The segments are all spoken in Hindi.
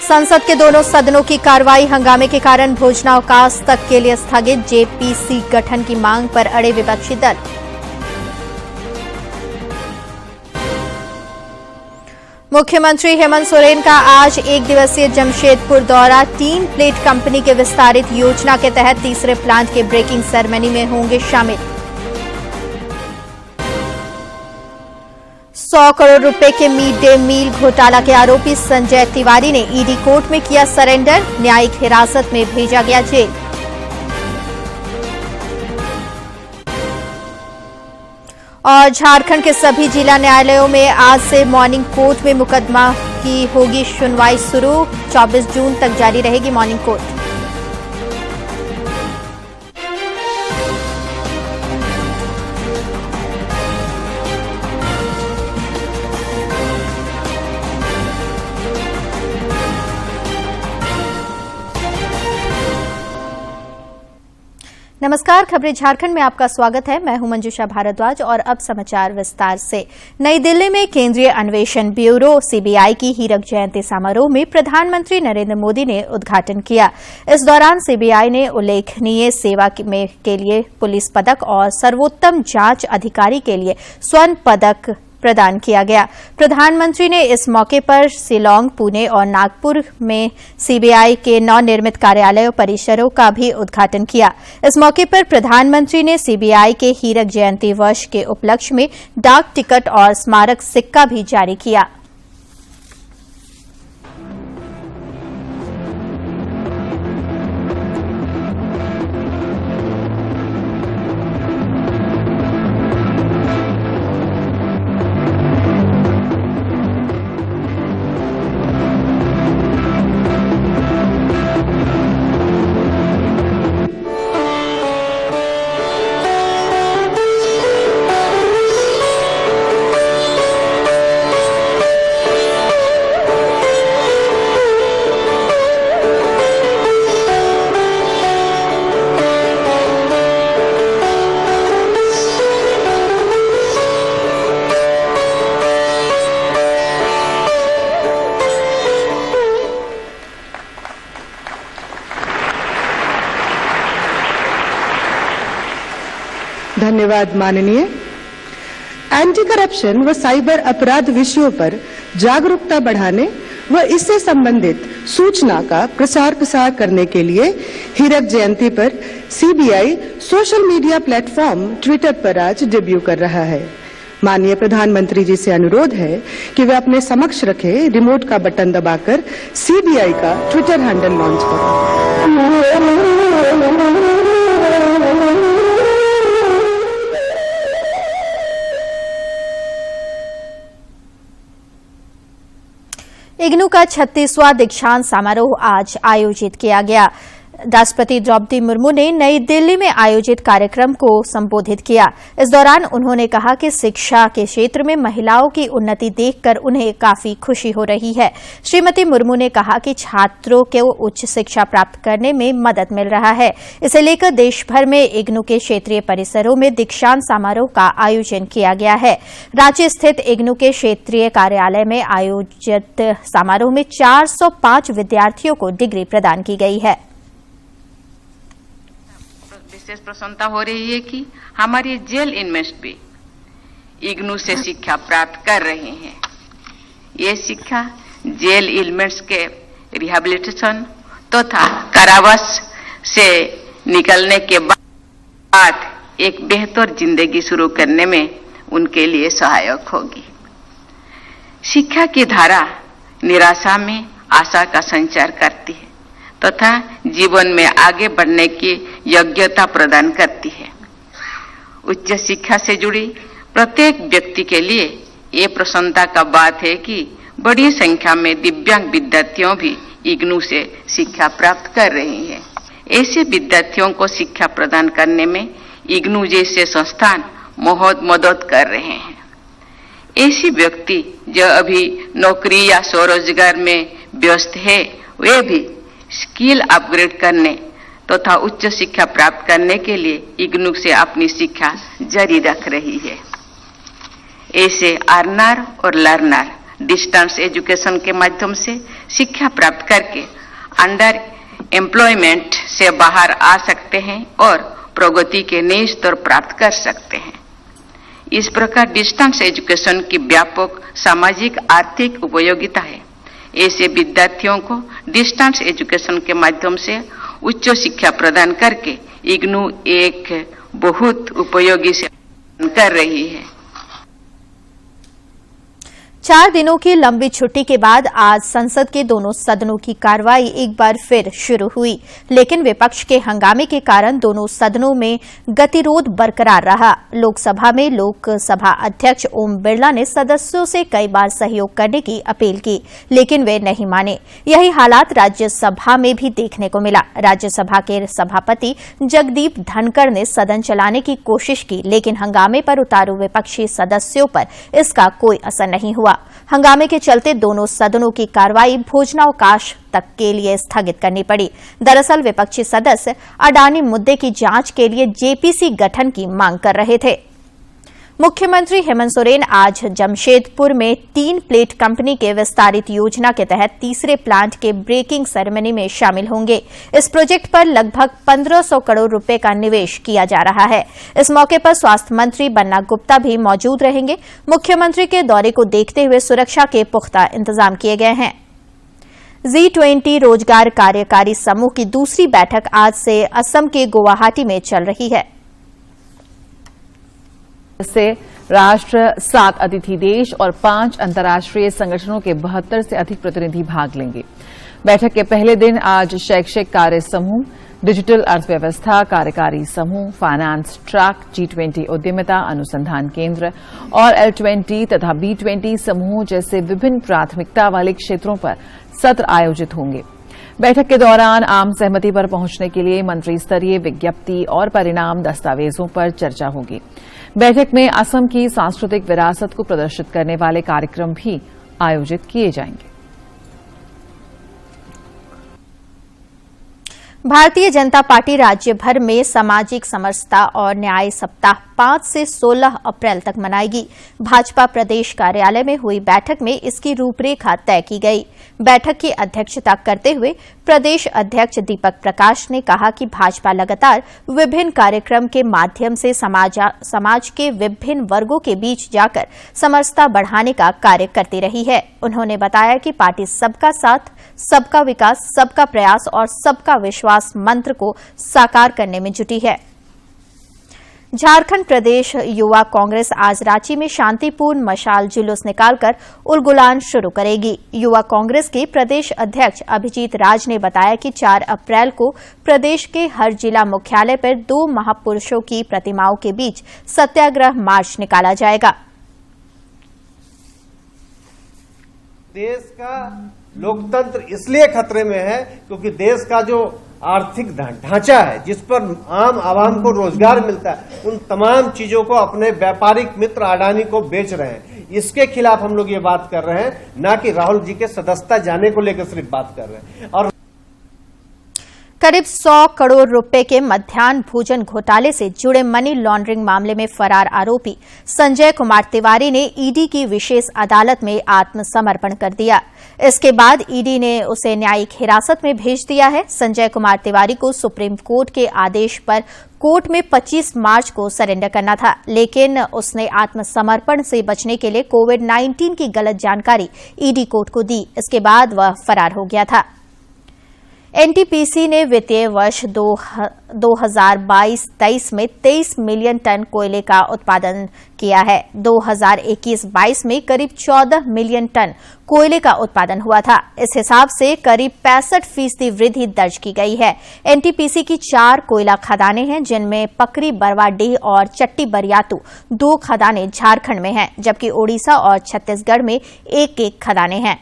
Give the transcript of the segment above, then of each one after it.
संसद के दोनों सदनों की कार्रवाई हंगामे के कारण भोजनावकाश तक के लिए स्थगित। जेपीसी गठन की मांग पर अड़े विपक्षी दल। मुख्यमंत्री हेमंत सोरेन का आज एक दिवसीय जमशेदपुर दौरा। टीन प्लेट कंपनी के विस्तारित योजना के तहत तीसरे प्लांट के ब्रेकिंग सेरेमनी में होंगे शामिल। 100 करोड़ रुपए के मिड डे मील घोटाला के आरोपी संजय तिवारी ने ईडी कोर्ट में किया सरेंडर। न्यायिक हिरासत में भेजा गया जेल। और झारखंड के सभी जिला न्यायालयों में आज से मॉर्निंग कोर्ट में मुकदमा की होगी सुनवाई शुरू। 24 जून तक जारी रहेगी मॉर्निंग कोर्ट। नमस्कार, खबरें झारखंड में आपका स्वागत है। मैं हूं मंजूषा भारद्वाज और अब समाचार विस्तार से। नई दिल्ली में केंद्रीय अन्वेषण ब्यूरो सीबीआई की हीरक जयंती समारोह में प्रधानमंत्री नरेंद्र मोदी ने उद्घाटन किया। इस दौरान सीबीआई ने उल्लेखनीय सेवा के लिए पुलिस पदक और सर्वोत्तम जांच अधिकारी के लिए स्वर्ण पदक प्रदान किया गया। प्रधानमंत्री ने इस मौके पर शिलांग, पुणे और नागपुर में सीबीआई के नवनिर्मित कार्यालयों परिसरों का भी उद्घाटन किया। इस मौके पर प्रधानमंत्री ने सीबीआई के हीरक जयंती वर्ष के उपलक्ष्य में डाक टिकट और स्मारक सिक्का भी जारी किया। धन्यवाद माननीय। एंटी करप्शन व साइबर अपराध विषयों पर जागरूकता बढ़ाने व इससे संबंधित सूचना का प्रसार करने के लिए हीरक जयंती पर CBI social media platform Twitter पर आज डेब्यू कर रहा है। माननीय प्रधानमंत्री जी से अनुरोध है कि वे अपने समक्ष रखे रिमोट का बटन दबाकर सीबीआई का ट्विटर हैंडल लॉन्च करें। इग्नू का 36वां दीक्षांत समारोह आज आयोजित किया गया। राष्ट्रपति द्रौपदी मुर्मू ने नई दिल्ली में आयोजित कार्यक्रम को संबोधित किया। इस दौरान उन्होंने कहा कि शिक्षा के क्षेत्र में महिलाओं की उन्नति देखकर उन्हें काफी खुशी हो रही है। श्रीमती मुर्मू ने कहा कि छात्रों को उच्च शिक्षा प्राप्त करने में मदद मिल रहा है। इसे लेकर देश भर में इग्नू के क्षेत्रीय परिसरों में दीक्षांत समारोह का आयोजन किया गया है। रांची स्थित इग्नू के क्षेत्रीय कार्यालय में आयोजित समारोह में 405 विद्यार्थियों को डिग्री प्रदान की गई है। विशेष प्रसन्नता हो रही है कि हमारे जेल इनमेट्स भी इग्नू से शिक्षा प्राप्त कर रहे हैं। ये शिक्षा जेल इनमेट्स के रिहैबिलिटेशन तथा कारावास से निकलने के बाद एक बेहतर जिंदगी शुरू करने में उनके लिए सहायक होगी। शिक्षा की धारा निराशा में आशा का संचार करती है तथा जीवन में आगे बढ़ने की योग्यता प्रदान करती है। उच्च शिक्षा से जुड़ी प्रत्येक व्यक्ति के लिए ये प्रसन्नता का बात है कि बड़ी संख्या में दिव्यांग विद्यार्थियों भी इग्नू से शिक्षा प्राप्त कर रहे हैं। ऐसे विद्यार्थियों को शिक्षा प्रदान करने में इग्नू जैसे संस्थान बहुत मदद कर रहे हैं। ऐसे व्यक्ति जो अभी नौकरी या स्वरोजगार में व्यस्त है, वे भी स्किल अपग्रेड करने तथा उच्च शिक्षा प्राप्त करने के लिए इग्नू से अपनी शिक्षा जारी रख रही है। ऐसे अर्नर और लर्नर डिस्टेंस एजुकेशन के माध्यम से शिक्षा प्राप्त करके अंडर एम्प्लॉयमेंट से बाहर आ सकते हैं और प्रगति के नए स्तर प्राप्त कर सकते हैं। इस प्रकार डिस्टेंस एजुकेशन की व्यापक सामाजिक आर्थिक उपयोगिता है। ऐसे विद्यार्थियों को डिस्टेंस एजुकेशन के माध्यम से उच्च शिक्षा प्रदान करके इग्नू एक बहुत उपयोगी सेवा कर रही है। 4 दिनों की लंबी छुट्टी के बाद आज संसद के दोनों सदनों की कार्रवाई एक बार फिर शुरू हुई, लेकिन विपक्ष के हंगामे के कारण दोनों सदनों में गतिरोध बरकरार रहा। लोकसभा में लोकसभा अध्यक्ष ओम बिरला ने सदस्यों से कई बार सहयोग करने की अपील की, लेकिन वे नहीं माने। यही हालात राज्यसभा में भी देखने को मिला। राज्यसभा के सभापति जगदीप धनखड़ ने सदन चलाने की कोशिश की, लेकिन हंगामे पर उतारू विपक्षी सदस्यों पर इसका कोई असर नहीं हुआ। हंगामे के चलते दोनों सदनों की कार्रवाई भोजनावकाश तक के लिए स्थगित करनी पड़ी। दरअसल विपक्षी सदस्य अडानी मुद्दे की जांच के लिए जेपीसी गठन की मांग कर रहे थे। मुख्यमंत्री हेमंत सोरेन आज जमशेदपुर में 3 प्लेट कंपनी के विस्तारित योजना के तहत तीसरे प्लांट के ब्रेकिंग सेरेमनी में शामिल होंगे। इस प्रोजेक्ट पर लगभग 1500 करोड़ रुपए का निवेश किया जा रहा है। इस मौके पर स्वास्थ्य मंत्री बन्ना गुप्ता भी मौजूद रहेंगे। मुख्यमंत्री के दौरे को देखते हुए सुरक्षा के पुख्ता इंतजाम किए गए हैं। G20 रोजगार कार्यकारी समूह की दूसरी बैठक आज से असम के गुवाहाटी में चल रही है। इससे राष्ट्र 7 अतिथि देश और 5 अंतर्राष्ट्रीय संगठनों के 72 से अधिक प्रतिनिधि भाग लेंगे। बैठक के पहले दिन आज शैक्षिक कार्य समूह, डिजिटल अर्थव्यवस्था कार्यकारी समूह, फाइनेंस ट्रैक, G20 उद्यमिता अनुसंधान केंद्र और L20 तथा B20 समूह जैसे विभिन्न प्राथमिकता वाले क्षेत्रों पर सत्र आयोजित होंगे। बैठक के दौरान आम सहमति पर पहुंचने के लिए मंत्री स्तरीय विज्ञप्ति और परिणाम दस्तावेजों पर चर्चा होगी। बैठक में असम की सांस्कृतिक विरासत को प्रदर्शित करने वाले कार्यक्रम भी आयोजित किए जाएंगे। भारतीय जनता पार्टी राज्य भर में सामाजिक समरसता और न्याय सप्ताह 5 से 16 अप्रैल तक मनाएगी। भाजपा प्रदेश कार्यालय में हुई बैठक में इसकी रूपरेखा तय की गई। बैठक की अध्यक्षता करते हुए प्रदेश अध्यक्ष दीपक प्रकाश ने कहा कि भाजपा लगातार विभिन्न कार्यक्रम के माध्यम से समाज के विभिन्न वर्गों के बीच जाकर समरसता बढ़ाने का कार्य करती रही है। उन्होंने बताया कि पार्टी सबका साथ, सबका विकास, सबका प्रयास और सबका विश्वास मंत्र को साकार करने में जुटी है। झारखंड प्रदेश युवा कांग्रेस आज रांची में शांतिपूर्ण मशाल जुलूस निकालकर उलगुलान शुरू करेगी। युवा कांग्रेस के प्रदेश अध्यक्ष अभिजीत राज ने बताया कि 4 अप्रैल को प्रदेश के हर जिला मुख्यालय पर 2 महापुरुषों की प्रतिमाओं के बीच सत्याग्रह मार्च निकाला जाएगा। देश का लोकतंत्र इसलिए खतरे में है क्योंकि देश का जो आर्थिक ढांचा है, जिस पर आम आवाम को रोजगार मिलता है, उन तमाम चीजों को अपने व्यापारिक मित्र अडानी को बेच रहे हैं। इसके खिलाफ हम लोग ये बात कर रहे हैं, ना कि राहुल जी के सदस्यता जाने को लेकर सिर्फ बात कर रहे हैं। और करीब 100 करोड़ रुपए के मध्याह्न भोजन घोटाले से जुड़े मनी लॉन्ड्रिंग मामले में फरार आरोपी संजय कुमार तिवारी ने ईडी की विशेष अदालत में आत्मसमर्पण कर दिया। इसके बाद ईडी ने उसे न्यायिक हिरासत में भेज दिया है। संजय कुमार तिवारी को सुप्रीम कोर्ट के आदेश पर कोर्ट में 25 मार्च को सरेंडर करना था, लेकिन उसने आत्मसमर्पण से बचने के लिए कोविड-19 की गलत जानकारी ईडी कोर्ट को दी। इसके बाद वह फरार हो गया था। एनटीपीसी ने वित्तीय वर्ष 2022-23 में 23 मिलियन टन कोयले का उत्पादन किया है। 2021-22 में करीब 14 मिलियन टन कोयले का उत्पादन हुआ था। इस हिसाब से करीब 65% वृद्धि दर्ज की गई है। एनटीपीसी की 4 कोयला खदानें हैं, जिनमें पकरी बरवाडीह और चट्टी बरियातू 2 खदानें झारखंड में हैं, जबकि ओडिशा और छत्तीसगढ़ में 1-1 खदानें हैं।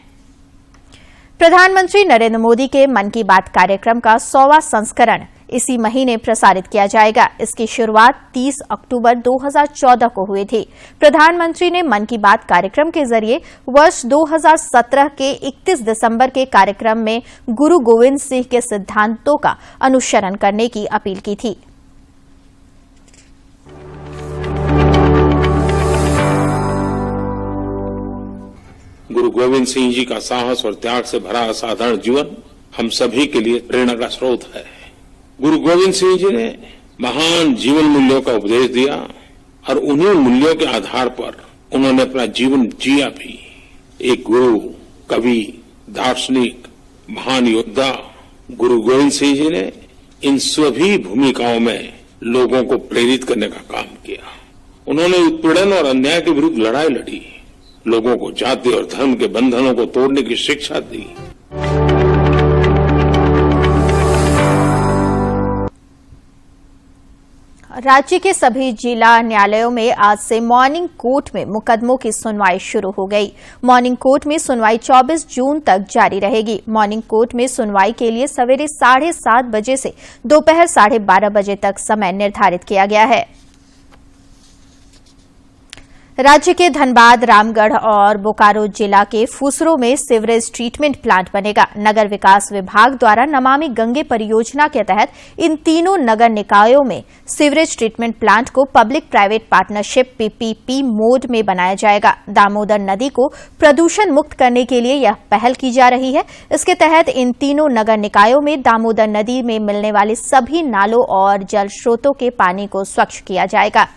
प्रधानमंत्री नरेंद्र मोदी के मन की बात कार्यक्रम का 100वां संस्करण इसी महीने प्रसारित किया जाएगा। इसकी शुरुआत 30 अक्टूबर 2014 को हुई थी। प्रधानमंत्री ने मन की बात कार्यक्रम के जरिए वर्ष 2017 के 31 दिसंबर के कार्यक्रम में गुरु गोविंद सिंह के सिद्धांतों का अनुसरण करने की अपील की थी। गुरु गोविंद सिंह जी का साहस और त्याग से भरा असाधारण जीवन हम सभी के लिए प्रेरणा का स्रोत है। गुरु गोविंद सिंह जी ने महान जीवन मूल्यों का उपदेश दिया और उन्हीं मूल्यों के आधार पर उन्होंने अपना जीवन जिया भी। एक गुरु, कवि, दार्शनिक, महान योद्धा गुरु गोविंद सिंह जी ने इन सभी भूमिकाओं में लोगों को प्रेरित करने का काम किया। उन्होंने उत्पीड़न और अन्याय के विरुद्ध लड़ाई लड़ी, लोगों को जाति और धर्म के बंधनों को तोड़ने की शिक्षा दी। राज्य के सभी जिला न्यायालयों में आज से मॉर्निंग कोर्ट में मुकदमों की सुनवाई शुरू हो गई। मॉर्निंग कोर्ट में सुनवाई 24 जून तक जारी रहेगी। मॉर्निंग कोर्ट में सुनवाई के लिए सवेरे 7:30 बजे से दोपहर 12:30 बजे तक समय निर्धारित किया गया है। राज्य के धनबाद, रामगढ़ और बोकारो जिला के फुसरो में सीवरेज ट्रीटमेंट प्लांट बनेगा। नगर विकास विभाग द्वारा नमामि गंगे परियोजना के तहत इन तीनों नगर निकायों में सीवरेज ट्रीटमेंट प्लांट को public private partnership PPP mode में बनाया जाएगा। दामोदर नदी को प्रदूषण मुक्त करने के लिए यह पहल की जा रही है। इसके तहत इन तीनों नगर निकायों में दामोदर नदी में मिलने वाले सभी नालों और जल स्रोतों के पानी को स्वच्छ किया जाएगा।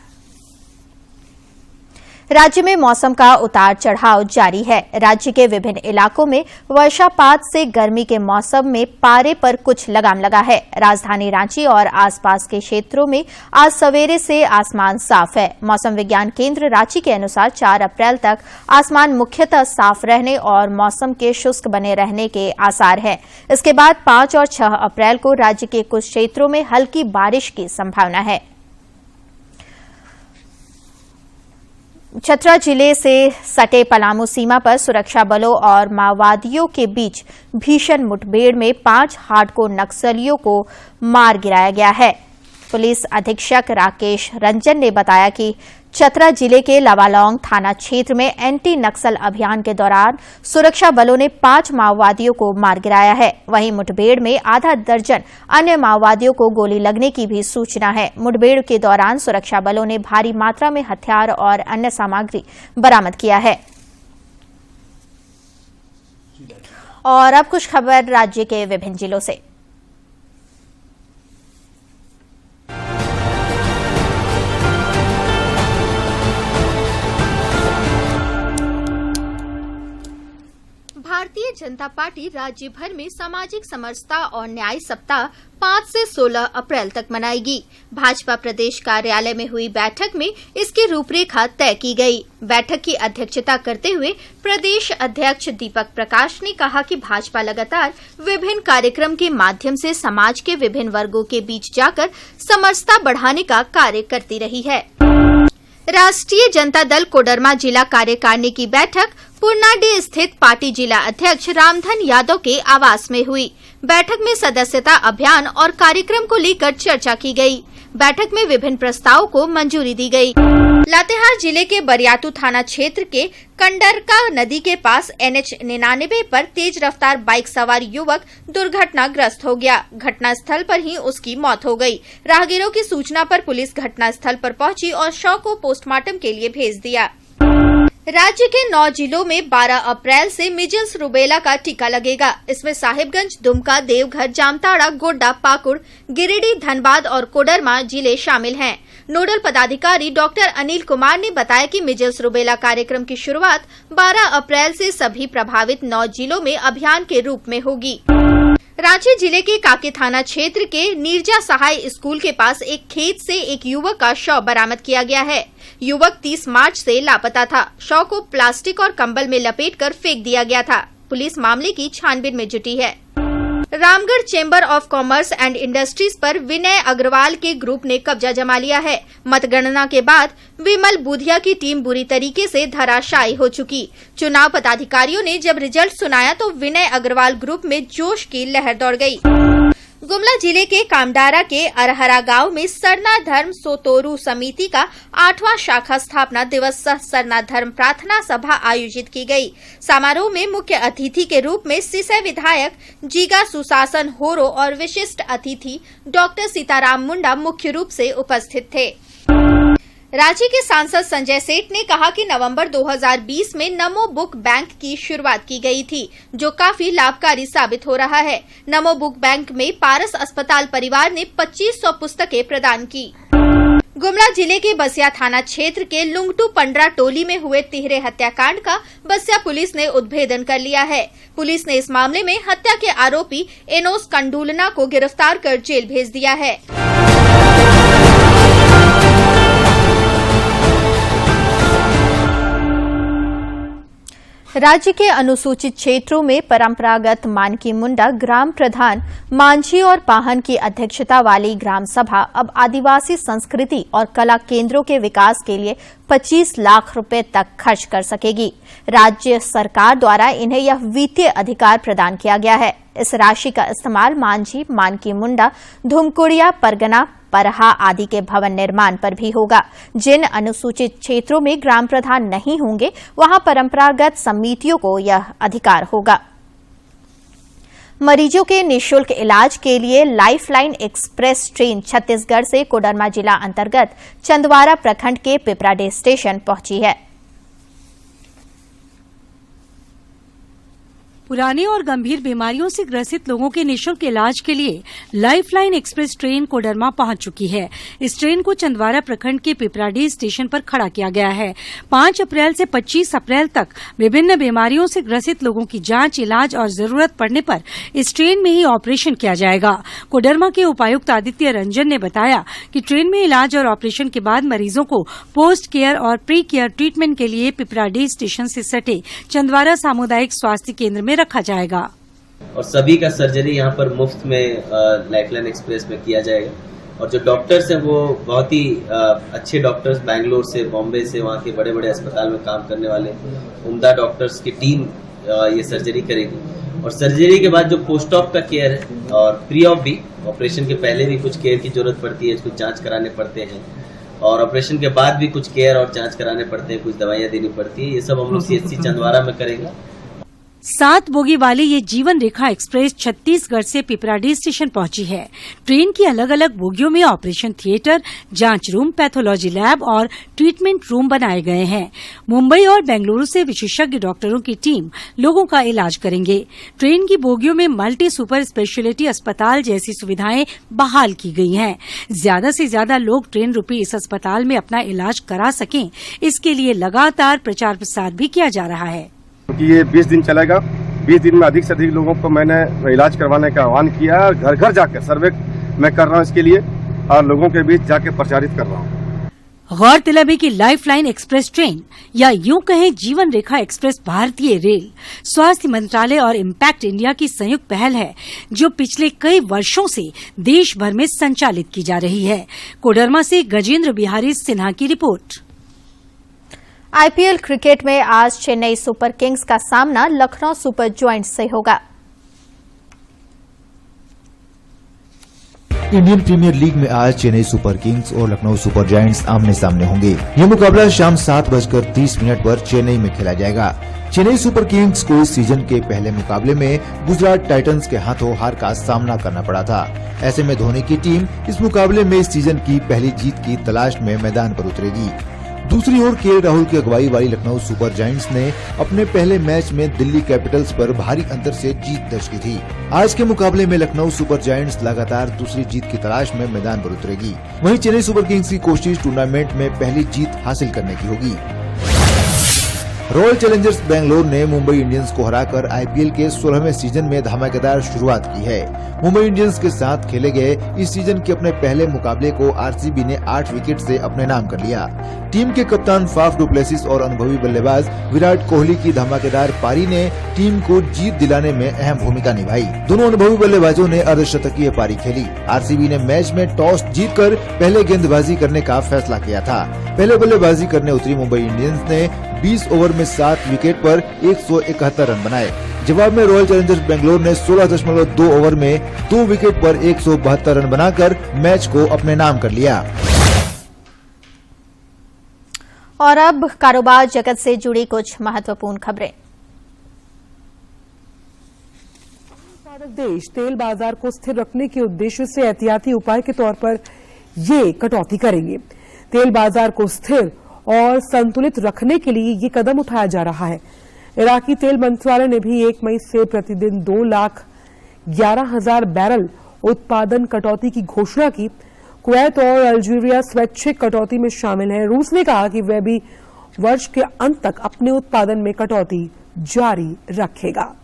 राज्य में मौसम का उतार चढ़ाव जारी है। राज्य के विभिन्न इलाकों में वर्षापात से गर्मी के मौसम में पारे पर कुछ लगाम लगा है। राजधानी रांची और आसपास के क्षेत्रों में आज सवेरे से आसमान साफ है। मौसम विज्ञान केंद्र रांची के अनुसार 4 अप्रैल तक आसमान मुख्यतः साफ रहने और मौसम के शुष्क बने रहने के आसार हैं। इसके बाद 5 और 6 अप्रैल को राज्य के कुछ क्षेत्रों में हल्की बारिश की संभावना है। चतरा जिले से सटे पलामू सीमा पर सुरक्षा बलों और माओवादियों के बीच भीषण मुठभेड़ में 5 हार्डकोर नक्सलियों को मार गिराया गया है। पुलिस अधीक्षक राकेश रंजन ने बताया कि चतरा जिले के लावालौंग थाना क्षेत्र में एंटी नक्सल अभियान के दौरान सुरक्षा बलों ने 5 माओवादियों को मार गिराया है। वहीं मुठभेड़ में आधा दर्जन अन्य माओवादियों को गोली लगने की भी सूचना है। मुठभेड़ के दौरान सुरक्षा बलों ने भारी मात्रा में हथियार और अन्य सामग्री बरामद किया है। और अब कुछ खबर राज्य के विभिन्न जिलों से। भारतीय जनता पार्टी राज्य भर में सामाजिक समरसता और न्याय सप्ताह 5 से 16 अप्रैल तक मनाएगी। भाजपा प्रदेश कार्यालय में हुई बैठक में इसकी रूपरेखा तय की गई। बैठक की अध्यक्षता करते हुए प्रदेश अध्यक्ष दीपक प्रकाश ने कहा कि भाजपा लगातार विभिन्न कार्यक्रम के माध्यम से समाज के विभिन्न वर्गों के बीच जाकर समरसता बढ़ाने का कार्य करती रही है। राष्ट्रीय जनता दल कोडरमा जिला कार्यकारिणी की बैठक पुरनाडीह स्थित पार्टी जिला अध्यक्ष रामधन यादव के आवास में हुई। बैठक में सदस्यता अभियान और कार्यक्रम को लेकर चर्चा की गई। बैठक में विभिन्न प्रस्तावों को मंजूरी दी गई। लातेहार जिले के बरियातू थाना क्षेत्र के कंडरका नदी के पास NH 99 पर तेज रफ्तार बाइक सवार युवक दुर्घटनाग्रस्त हो गया। घटनास्थल पर ही उसकी मौत हो गई। राहगीरों की सूचना पर पुलिस घटनास्थल पर पहुंची और शव को पोस्टमार्टम के लिए भेज दिया। राज्य के 9 जिलों में 12 अप्रैल से मीजल्स रूबेला का टीका लगेगा। इसमें साहिबगंज, दुमका, देवघर, जामताड़ा, गोड्डा, पाकुड़, गिरिडीह, धनबाद और कोडरमा जिले शामिल हैं। नोडल पदाधिकारी डॉक्टर अनिल कुमार ने बताया कि मीजल्स रूबेला कार्यक्रम की शुरुआत 12 अप्रैल से सभी प्रभावित 9 जिलों में अभियान के रूप में होगी। रांची जिले के काके थाना क्षेत्र के नीरजा सहाय स्कूल के पास एक खेत से एक युवक का शव बरामद किया गया है। युवक 30 मार्च से लापता था। शव को प्लास्टिक और कंबल में लपेटकर फेंक दिया गया था। पुलिस मामले की छानबीन में जुटी है। Ramgarh chamber of commerce and industries पर विनय अग्रवाल के ग्रुप ने कब्जा जमा लिया है। मतगणना के बाद विमल बूधिया की टीम बुरी तरीके से धराशायी हो चुकी। चुनाव पदाधिकारियों ने जब रिजल्ट सुनाया तो विनय अग्रवाल ग्रुप में जोश की लहर दौड़ गई। गुमला जिले के कामडारा के अरहरा गांव में सरना धर्म सोतोरू समिति का 8वां शाखा स्थापना दिवस सह सरना धर्म प्रार्थना सभा आयोजित की गई। समारोह में मुख्य अतिथि के रूप में सिसई विधायक जीगा सुशासन होरो और विशिष्ट अतिथि डॉक्टर सीताराम मुंडा मुख्य रूप से उपस्थित थे। रांची के सांसद संजय सेठ ने कहा कि नवंबर 2020 में नमो बुक बैंक की शुरुआत की गई थी, जो काफी लाभकारी साबित हो रहा है। नमो बुक बैंक में पारस अस्पताल परिवार ने 2500 पुस्तकें प्रदान की। गुमला जिले के बसिया थाना क्षेत्र के लुंगटू पंडरा टोली में हुए तिहरे हत्याकांड का बसिया पुलिस ने उद्भेदन कर लिया है। पुलिस ने इस मामले में हत्या के आरोपी एनोस कंडूलना को गिरफ्तार कर जेल भेज दिया है। राज्य के अनुसूचित क्षेत्रों में परंपरागत मानकी मुंडा ग्राम प्रधान मांझी और पाहन की अध्यक्षता वाली ग्राम सभा अब आदिवासी संस्कृति और कला केंद्रों के विकास के लिए 25 लाख रुपए तक खर्च कर सकेगी। राज्य सरकार द्वारा इन्हें यह वित्तीय अधिकार प्रदान किया गया है। इस राशि का इस्तेमाल मांझी, मानकी मुंडा, धुमकुड़िया, परगना, परहा आदि के भवन निर्माण पर भी होगा। जिन अनुसूचित क्षेत्रों में ग्राम प्रधान नहीं होंगे, वहां परंपरागत समितियों को यह अधिकार होगा। मरीजों के निःशुल्क इलाज के लिए लाइफलाइन एक्सप्रेस ट्रेन छत्तीसगढ़ से कोडरमा जिला अंतर्गत चंदवारा प्रखंड के पिपराडे स्टेशन पहुंची है। पुराने और गंभीर बीमारियों से ग्रसित लोगों के निःशुल्क इलाज के लिए लाइफलाइन एक्सप्रेस ट्रेन कोडरमा पहुंच चुकी है। इस ट्रेन को चंदवारा प्रखंड के पिपराडी स्टेशन पर खड़ा किया गया है। 5 अप्रैल से 25 अप्रैल तक विभिन्न बीमारियों से ग्रसित लोगों की जांच, इलाज और जरूरत पड़ने पर इस ट्रेन में ही ऑपरेशन किया जाएगा। कोडरमा के उपायुक्त आदित्य रंजन ने बताया कि ट्रेन में इलाज और ऑपरेशन के बाद मरीजों को पोस्ट केयर और प्री केयर ट्रीटमेंट के लिए पिपराडी स्टेशन से सटे चंदवारा सामुदायिक स्वास्थ्य केंद्र में रखा जाएगा। और सभी का सर्जरी यहाँ पर मुफ्त में लाइफलाइन एक्सप्रेस में किया जाएगा। और जो डॉक्टर्स हैं वो बहुत ही अच्छे डॉक्टर्स, बैंगलोर से, बॉम्बे से, वहाँ के बड़े बड़े अस्पताल में काम करने वाले उम्दा डॉक्टर्स की टीम ये सर्जरी करेगी। और सर्जरी के बाद जो पोस्ट ऑप का केयर है और प्री ऑप भी, ऑपरेशन के पहले भी कुछ केयर की जरूरत पड़ती है, कुछ जाँच कराने पड़ते हैं और ऑपरेशन के बाद भी कुछ केयर और जाँच कराने पड़ते हैं, कुछ दवाइयाँ देनी पड़ती है। ये सब हम लोग CHC चंदवारा में करेंगे। 7 बोगी वाली ये जीवन रेखा एक्सप्रेस छत्तीसगढ़ से पिपराडी स्टेशन पहुंची है। ट्रेन की अलग अलग बोगियों में ऑपरेशन थिएटर, जांच रूम, पैथोलॉजी लैब और ट्रीटमेंट रूम बनाए गए हैं। मुंबई और बेंगलुरु से विशेषज्ञ डॉक्टरों की टीम लोगों का इलाज करेंगे। ट्रेन की बोगियों में मल्टी सुपर स्पेशलिटी अस्पताल जैसी सुविधाएं बहाल की गई हैं। ज्यादा से ज्यादा लोग ट्रेन रूपी इस अस्पताल में अपना इलाज करा सकें, इसके लिए लगातार प्रचार प्रसार भी किया जा रहा है। क्योंकि ये 20 दिन चलेगा। 20 दिन में अधिक से अधिक लोगों को मैंने इलाज करवाने का आह्वान किया। घर घर जाकर सर्वे मैं कर रहा हूँ इसके लिए और लोगों के बीच जाके प्रचारित कर रहा हूँ। गौरतलब है कि लाइफलाइन एक्सप्रेस ट्रेन या यूं कहें जीवन रेखा एक्सप्रेस भारतीय रेल, स्वास्थ्य मंत्रालय और इम्पैक्ट इंडिया की संयुक्त पहल है, जो पिछले कई वर्षों से देश भर में संचालित की जा रही है। कोडरमा से गजेंद्र बिहारी सिन्हा की रिपोर्ट। आईपीएल क्रिकेट में आज चेन्नई सुपर किंग्स का सामना लखनऊ सुपर जायंट्स से होगा। इंडियन प्रीमियर लीग में आज चेन्नई सुपर किंग्स और लखनऊ सुपर जायंट्स आमने सामने होंगे। ये मुकाबला शाम 7:30 पर चेन्नई में खेला जाएगा। चेन्नई सुपर किंग्स को इस सीजन के पहले मुकाबले में गुजरात टाइटंस के हाथों हार का सामना करना पड़ा था। ऐसे में धोनी की टीम इस मुकाबले में इस सीजन की पहली जीत की तलाश में मैदान पर उतरेगी। दूसरी ओर केएल राहुल की अगुवाई वाली लखनऊ सुपर जायंट्स ने अपने पहले मैच में दिल्ली कैपिटल्स पर भारी अंतर से जीत दर्ज की थी। आज के मुकाबले में लखनऊ सुपर जायंट्स लगातार दूसरी जीत की तलाश में मैदान पर उतरेगी। वहीं चेन्नई सुपर किंग्स की कोशिश टूर्नामेंट में पहली जीत हासिल करने की होगी। रॉयल चैलेंजर्स बेंगलोर ने मुंबई इंडियंस को हराकर आईपीएल के 16वें सीजन में धमाकेदार शुरुआत की है। मुंबई इंडियंस के साथ खेले गए इस सीजन के अपने पहले मुकाबले को आरसीबी ने 8 विकेट से अपने नाम कर लिया। टीम के कप्तान फाफ डु प्लेसिस और अनुभवी बल्लेबाज विराट कोहली की धमाकेदार पारी ने टीम को जीत दिलाने में अहम भूमिका निभाई। दोनों अनुभवी बल्लेबाजों ने अर्धशतकीय पारी खेली। आरसीबी ने मैच में टॉस जीतकर पहले गेंदबाजी करने का फैसला किया था। पहले बल्लेबाजी करने उतरी मुंबई इंडियंस ने 20 ओवर में 7 विकेट पर 171 रन बनाए। जवाब में रॉयल चैलेंजर्स बेंगलोर ने 16.2 ओवर में 2 विकेट पर 172 रन बनाकर मैच को अपने नाम कर लिया। और अब कारोबार जगत से जुड़ी कुछ महत्वपूर्ण खबरें। देश तेल बाजार को स्थिर रखने के उद्देश्य से एहतियाती उपाय के तौर पर ये कटौती करेंगे। तेल बाजार को स्थिर और संतुलित रखने के लिए ये कदम उठाया जा रहा है। इराकी तेल मंत्रालय ने भी 1 मई से प्रतिदिन 2,11,000 बैरल उत्पादन कटौती की घोषणा की। कुवैत और अल्जीरिया स्वैच्छिक कटौती में शामिल है। रूस ने कहा कि वह भी वर्ष के अंत तक अपने उत्पादन में कटौती जारी रखेगा।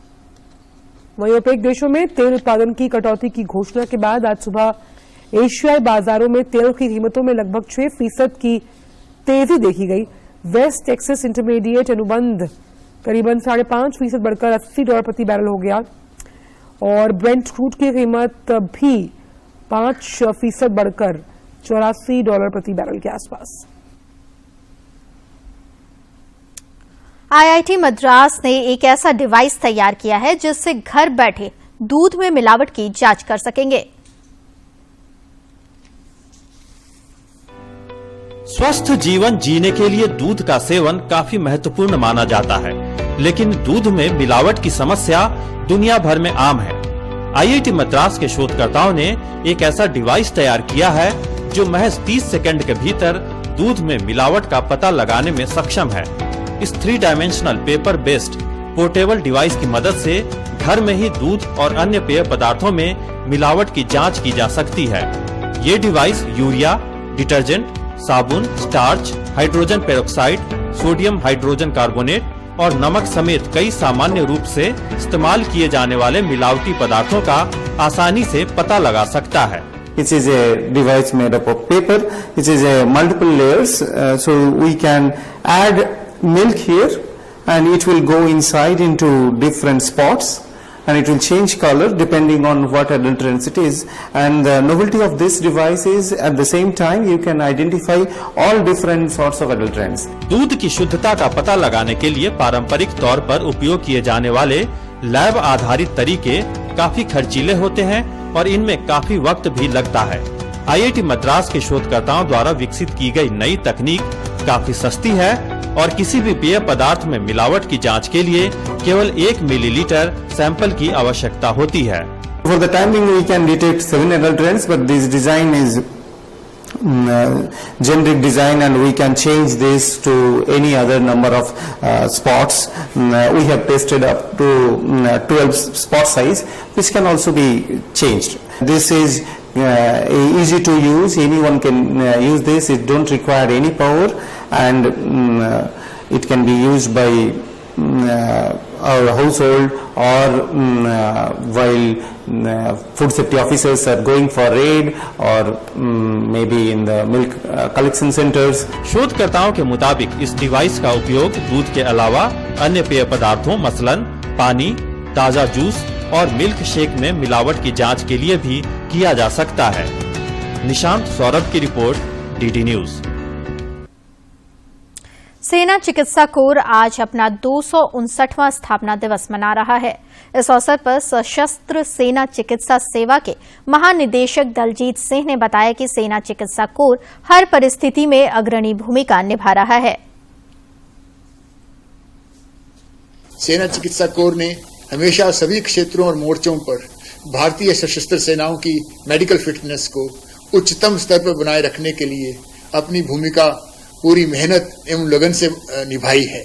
वहीं ओपेक देशों में तेल उत्पादन की कटौती की घोषणा के बाद आज सुबह एशियाई बाजारों में तेल की कीमतों में लगभग 6% की तेजी देखी गई। वेस्ट टेक्सास इंटरमीडिएट अनुबंध करीबन 5.5% बढ़कर $80 प्रति बैरल हो गया और ब्रेंट क्रूड की कीमत भी 5% बढ़कर $84 प्रति बैरल के आसपास। आईआईटी मद्रास ने एक ऐसा डिवाइस तैयार किया है जिससे घर बैठे दूध में मिलावट की जांच कर सकेंगे। स्वस्थ जीवन जीने के लिए दूध का सेवन काफी महत्वपूर्ण माना जाता है, लेकिन दूध में मिलावट की समस्या दुनिया भर में आम है। आईआईटी मद्रास के शोधकर्ताओं ने एक ऐसा डिवाइस तैयार किया है जो महज 30 सेकंड के भीतर दूध में मिलावट का पता लगाने में सक्षम है। इस 3 dimensional paper based portable device की मदद से घर में ही दूध और अन्य पेय पदार्थों में मिलावट की जांच की जा सकती है। ये डिवाइस यूरिया, डिटर्जेंट, साबुन, starch, hydrogen peroxide, sodium hydrogen carbonate और नमक समेत कई सामान्य रूप से इस्तेमाल किए जाने वाले मिलावटी पदार्थों का आसानी से पता लगा सकता है। It is a device made up of paper. It is a multiple layers, so we can add milk here, and it will go inside into different spots, and it will change color depending on what adulterants it is. And the novelty of this device is at the same time you can identify all different sorts of adulterants. दूध की शुद्धता का पता लगाने के लिए पारंपरिक तौर पर उपयोग किए जाने वाले लैब आधारित तरीके काफी खर्चीले होते हैं और इनमें काफी वक्त भी लगता है। आईआईटी मद्रास के शोधकर्ताओं द्वारा विकसित की गई नई तकनीक काफी सस्ती है और किसी भी पेय पदार्थ में मिलावट की जांच के लिए केवल 1 मिलीलीटर सैंपल की आवश्यकता होती है। For the time being we can detect 7 adulterants, but this design is generic design and we can change this to any other number of spots. We have tested up to 12 spot size, which can also be changed. This is easy to use. Anyone can use this. It don't require any power, and it can be used by our household or while food safety officers are going for raid or maybe in the milk collection centers. शोधकर्ताओं के मुताबिक इस डिवाइस का उपयोग दूध के अलावा अन्य पेय पदार्थों मसलन पानी, ताजा जूस और मिल्क शेक में मिलावट की जांच के लिए भी किया जा सकता है। निशांत सौरभ की रिपोर्ट, डीडी न्यूज। सेना चिकित्सा कोर आज अपना 259वां स्थापना दिवस मना रहा है। इस अवसर पर सशस्त्र सेना चिकित्सा सेवा के महानिदेशक दलजीत सिंह ने बताया कि सेना चिकित्सा कोर हर परिस्थिति में अग्रणी भूमिका निभा रहा है। सेना चिकित्सा कोर ने हमेशा सभी क्षेत्रों और मोर्चों पर भारतीय सशस्त्र सेनाओं की मेडिकल फिटनेस को उच्चतम स्तर पर बनाए रखने के लिए अपनी भूमिका पूरी मेहनत एवं लगन से निभाई है।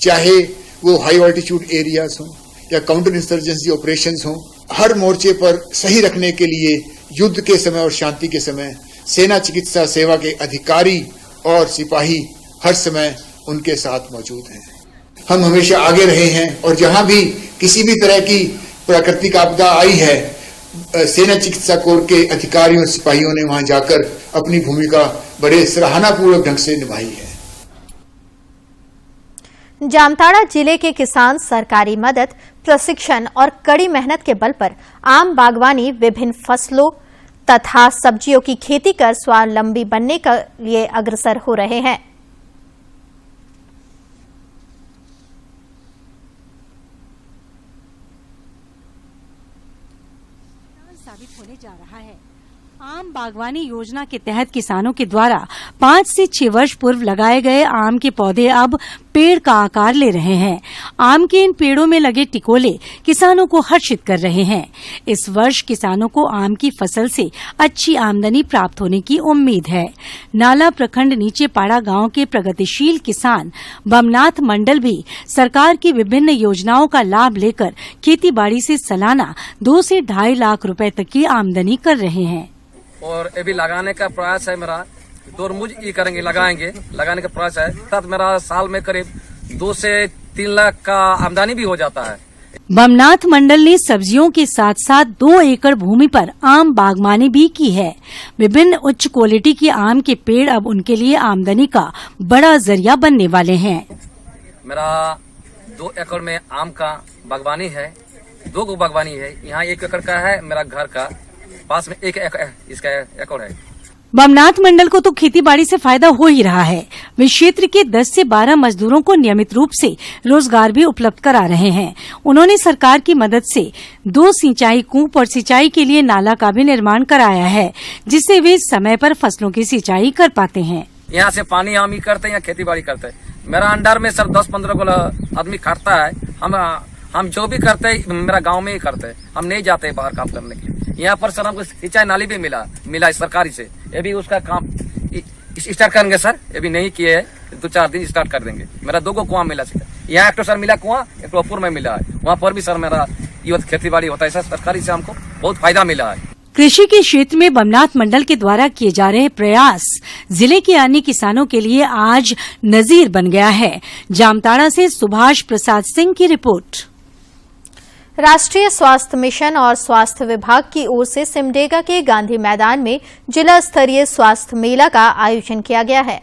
चाहे वो हाई ऑल्टीट्यूड एरियाज हों या काउंटर इंसर्जेंसी ऑपरेशंस हों, हर मोर्चे पर सही रखने के लिए युद्ध के समय और शांति के समय सेना चिकित्सा सेवा के अधिकारी और सिपाही हर समय उनके साथ मौजूद हैं। हम हमेशा आगे रहे हैं और जहां भी किसी भी तरह की प्राकृतिक आपदा आई है, सेना चिकित्सा कोर के अधिकारियों और सिपाहियों ने वहां जाकर अपनी भूमिका बड़े सराहनापूर्वक ढंग से निभाई है। जामताड़ा जिले के किसान सरकारी मदद, प्रशिक्षण और कड़ी मेहनत के बल पर आम बागवानी, विभिन्न फसलों तथा सब्जियों की खेती कर स्वावलंबी बनने के लिए अग्रसर हो रहे हैं। साबित होने जा रहा है। आम बागवानी योजना के तहत किसानों के द्वारा 5 से 6 वर्ष पूर्व लगाए गए आम के पौधे अब पेड़ का आकार ले रहे हैं। आम के इन पेड़ों में लगे टिकोले किसानों को हर्षित कर रहे हैं। इस वर्ष किसानों को आम की फसल से अच्छी आमदनी प्राप्त होने की उम्मीद है। नाला प्रखंड नीचे पाड़ा गांव के प्रगतिशील किसान बमनाथ मंडल भी सरकार की विभिन्न योजनाओं का लाभ लेकर खेती-बाड़ी से सालाना 2 से 2.5 लाख रुपए तक की आमदनी कर रहे हैं। और ये भी लगाने का प्रयास है मेरा, तरबूज ये करेंगे, लगाने का प्रयास है। तब मेरा साल में करीब 2 से 3 लाख का आमदनी भी हो जाता है। बमनाथ मंडल ने सब्जियों के साथ साथ 2 एकड़ भूमि पर आम बागवानी भी की है। विभिन्न उच्च क्वालिटी के आम के पेड़ अब उनके लिए आमदनी का बड़ा जरिया बनने वाले हैं। मेरा 2 एकड़ में आम का बागवानी है, 2 गो बागवानी है। यहाँ 1 एकड़ का है, मेरा घर का पास में 1 एकड़ है। बमनाथ मंडल को तो खेती बाड़ी से फायदा हो ही रहा है। वे क्षेत्र के 10 से 12 मजदूरों को नियमित रूप से रोजगार भी उपलब्ध करा रहे हैं। उन्होंने सरकार की मदद से 2 सिंचाई कूप और सिंचाई के लिए नाला का भी निर्माण कराया है, जिससे वे समय पर फसलों की सिंचाई कर पाते हैं। यहाँ से पानी हम ही करते हैं, यहाँ खेती बाड़ी करते हैं। मेरा अंडर में सर 10-15 को आदमी खाता है। हम जो भी करते हैं मेरा गाँव में ही करते हैं, हम नहीं जाते बाहर काम करने के लिए। यहाँ पर सर हमको सिंचाई नाली भी मिला सरकारी से। ये भी उसका काम स्टार्ट करेंगे सर, ये भी नहीं किए है, 2-4 दिन स्टार्ट कर देंगे। मेरा 2 गो कुआं मिला सिंचाई। यहाँ एक तो सर मिला कुआं, एक तो अपुर में मिला है। वहाँ पर भी सर मेरा ये खेती बाड़ी होता है सर, सरकारी से हमको बहुत फायदा मिला है। कृषि के क्षेत्र में बमनाथ मंडल के द्वारा किए जा रहे प्रयास जिले के अन्य किसानों के लिए आज नजीर बन गया है। जामताड़ा से सुभाष प्रसाद सिंह की रिपोर्ट। राष्ट्रीय स्वास्थ्य मिशन और स्वास्थ्य विभाग की ओर से सिमडेगा के गांधी मैदान में जिला स्तरीय स्वास्थ्य मेला का आयोजन किया गया है।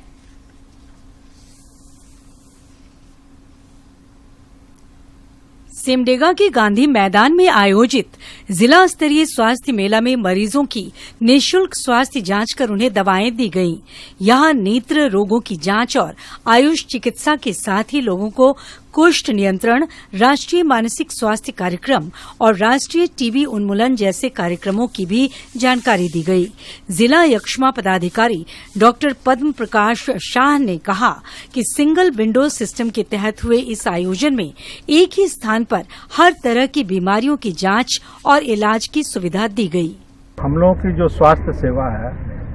सिमडेगा के गांधी मैदान में आयोजित जिला स्तरीय स्वास्थ्य मेला में मरीजों की निःशुल्क स्वास्थ्य जांच कर उन्हें दवाएं दी गईं। यहां नेत्र रोगों की जांच और आयुष चिकित्सा के साथ ही लोगों को कुष्ठ नियंत्रण, राष्ट्रीय मानसिक स्वास्थ्य कार्यक्रम और राष्ट्रीय टीबी उन्मूलन जैसे कार्यक्रमों की भी जानकारी दी गई। जिला यक्ष्मा पदाधिकारी डॉक्टर पद्म प्रकाश शाह ने कहा कि सिंगल विंडो सिस्टम के तहत हुए इस आयोजन में एक ही स्थान पर हर तरह की बीमारियों की जांच और इलाज की सुविधा दी गई। हम लोगों की जो स्वास्थ्य सेवा है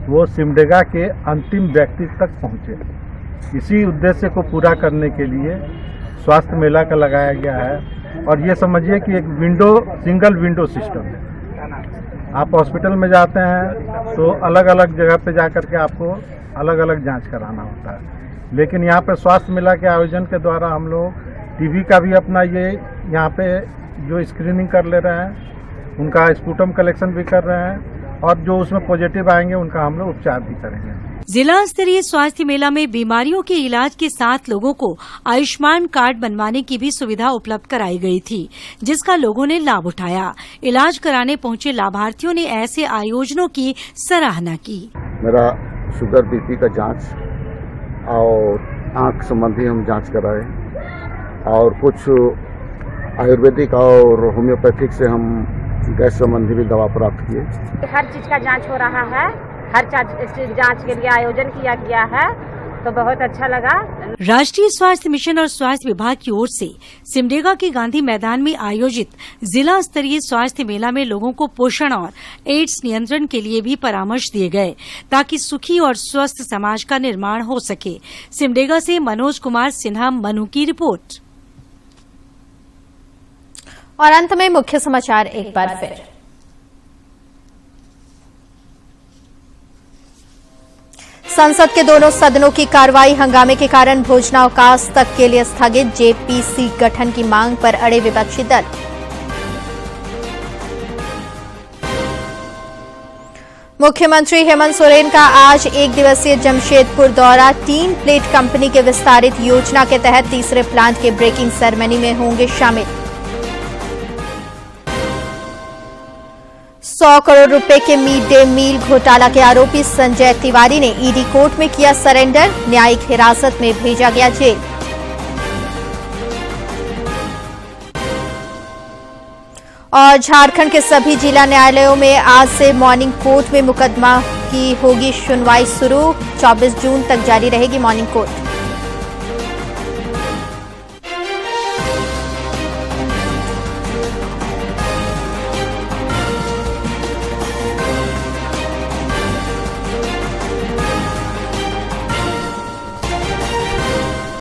वो सिमडेगा के अंतिम व्यक्ति तक पहुंचे, इसी उद्देश्य को पूरा करने के लिए स्वास्थ्य मेला का लगाया गया है। और ये समझिए कि एक सिंगल विंडो सिस्टम है। आप हॉस्पिटल में जाते हैं तो अलग अलग जगह पे जाकर के आपको अलग अलग जांच कराना होता है, लेकिन यहाँ पे स्वास्थ्य मेला के आयोजन के द्वारा हम लोग टीबी का भी अपना ये यहाँ पे जो स्क्रीनिंग कर ले रहे हैं, उनका स्पूटम कलेक्शन भी कर रहे हैं और जो उसमें पॉजिटिव आएंगे उनका हम लोग उपचार भी करेंगे। जिला स्तरीय स्वास्थ्य मेला में बीमारियों के इलाज के साथ लोगों को आयुष्मान कार्ड बनवाने की भी सुविधा उपलब्ध कराई गई थी, जिसका लोगों ने लाभ उठाया। इलाज कराने पहुंचे लाभार्थियों ने ऐसे आयोजनों की सराहना की। मेरा शुगर बीपी का जांच और आंख संबंधी हम जांच कराए और कुछ आयुर्वेदिक और होम्योपैथिक से हम गैस संबंधी भी दवा प्राप्त किए। हर चीज का जांच हो रहा है, हर जांच के लिए आयोजन किया गया है, तो बहुत अच्छा लगा। राष्ट्रीय स्वास्थ्य मिशन और स्वास्थ्य विभाग की ओर से सिमडेगा के गांधी मैदान में आयोजित जिला स्तरीय स्वास्थ्य मेला में लोगों को पोषण और एड्स नियंत्रण के लिए भी परामर्श दिए गए, ताकि सुखी और स्वस्थ समाज का निर्माण हो सके। सिमडेगा से मनोज कुमार सिन्हा, मनु की रिपोर्ट। और अंत में मुख्य समाचार एक बार फिर। संसद के दोनों सदनों की कार्रवाई हंगामे के कारण भोजनावकाश तक के लिए स्थगित। जेपीसी गठन की मांग पर अड़े विपक्षी दल। मुख्यमंत्री हेमंत सोरेन का आज 1 दिवसीय जमशेदपुर दौरा। 3 प्लेट कंपनी के विस्तारित योजना के तहत तीसरे प्लांट के ब्रेकिंग सेरेमनी में होंगे शामिल। 100 करोड़ रुपए के मिड डे मील घोटाला के आरोपी संजय तिवारी ने ईडी कोर्ट में किया सरेंडर। न्यायिक हिरासत में भेजा गया जेल। और झारखंड के सभी जिला न्यायालयों में आज से मॉर्निंग कोर्ट में मुकदमा की होगी सुनवाई शुरू। 24 जून तक जारी रहेगी मॉर्निंग कोर्ट।